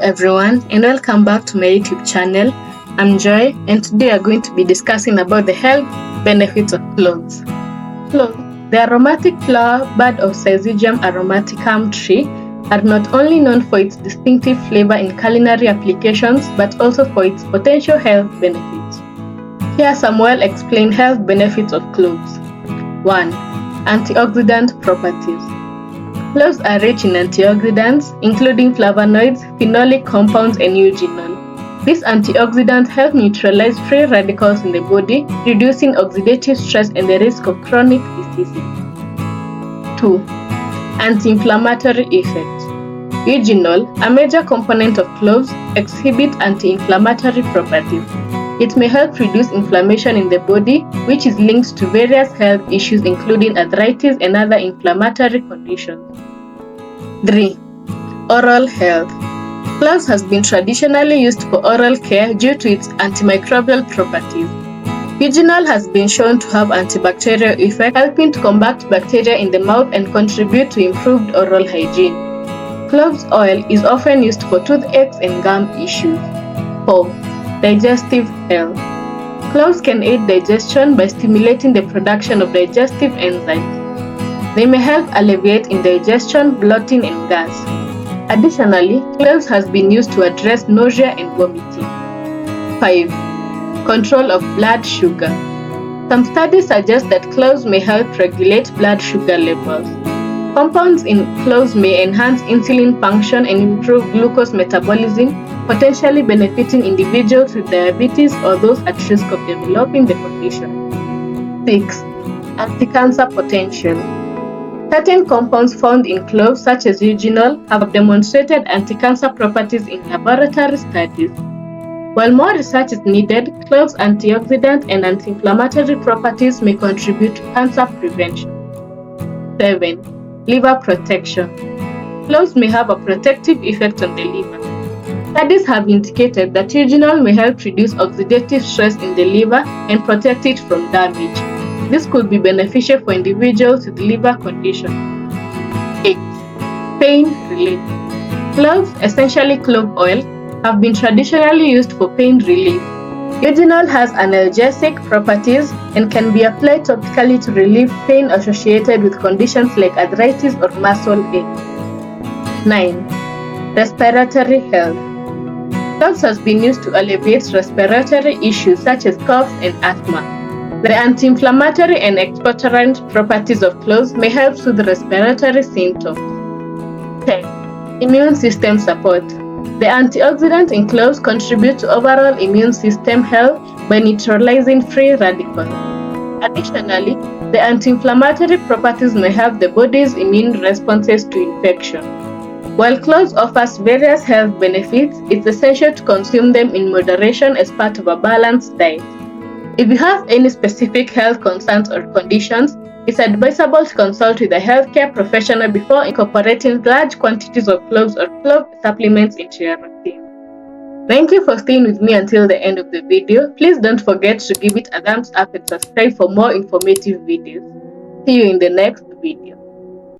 everyone, and welcome back to my YouTube channel. I'm Joy, and today we are going to be discussing about the health benefits of cloves. Cloves, the aromatic flower bud of Syzygium aromaticum tree, are not only known for its distinctive flavor in culinary applications, but also for its potential health benefits. Here are some well-explained health benefits of cloves. 1. Antioxidant properties. Cloves are rich in antioxidants, including flavonoids, phenolic compounds, and eugenol. These antioxidants help neutralize free radicals in the body, reducing oxidative stress and the risk of chronic diseases. 2. Anti-inflammatory effects. Eugenol, a major component of cloves, exhibits anti-inflammatory properties. It may help reduce inflammation in the body, which is linked to various health issues including arthritis and other inflammatory conditions. 3. Oral health. Cloves has been traditionally used for oral care due to its antimicrobial properties. Eugenol has been shown to have antibacterial effects, helping to combat bacteria in the mouth and contribute to improved oral hygiene. Cloves oil is often used for toothaches and gum issues. 4. Digestive health. Cloves can aid digestion by stimulating the production of digestive enzymes. They may help alleviate indigestion, bloating, and gas. Additionally, cloves has been used to address nausea and vomiting. 5. Control of blood sugar. Some studies suggest that cloves may help regulate blood sugar levels. Compounds in cloves may enhance insulin function and improve glucose metabolism, potentially benefiting individuals with diabetes or those at risk of developing the condition. 6. Anti-cancer potential. Certain compounds found in cloves, such as eugenol, have demonstrated anti-cancer properties in laboratory studies. While more research is needed, cloves' antioxidant and anti-inflammatory properties may contribute to cancer prevention. 7. Liver protection. Cloves may have a protective effect on the liver. Studies have indicated that eugenol may help reduce oxidative stress in the liver and protect it from damage. This could be beneficial for individuals with liver conditions. 8. Pain relief. Cloves, essentially clove oil, have been traditionally used for pain relief. Eugenol has analgesic properties and can be applied topically to relieve pain associated with conditions like arthritis or muscle ache. 9. Respiratory health. Cloves has been used to alleviate respiratory issues such as cough and asthma. The anti-inflammatory and expectorant properties of cloves may help soothe respiratory symptoms. 10. Immune system support. The antioxidants in cloves contribute to overall immune system health by neutralizing free radicals. Additionally, the anti-inflammatory properties may help the body's immune responses to infection. While cloves offers various health benefits, it's essential to consume them in moderation as part of a balanced diet. If you have any specific health concerns or conditions, it's advisable to consult with a healthcare professional before incorporating large quantities of cloves or clove supplements into your routine. Thank you for staying with me until the end of the video. Please don't forget to give it a thumbs up and subscribe for more informative videos. See you in the next video.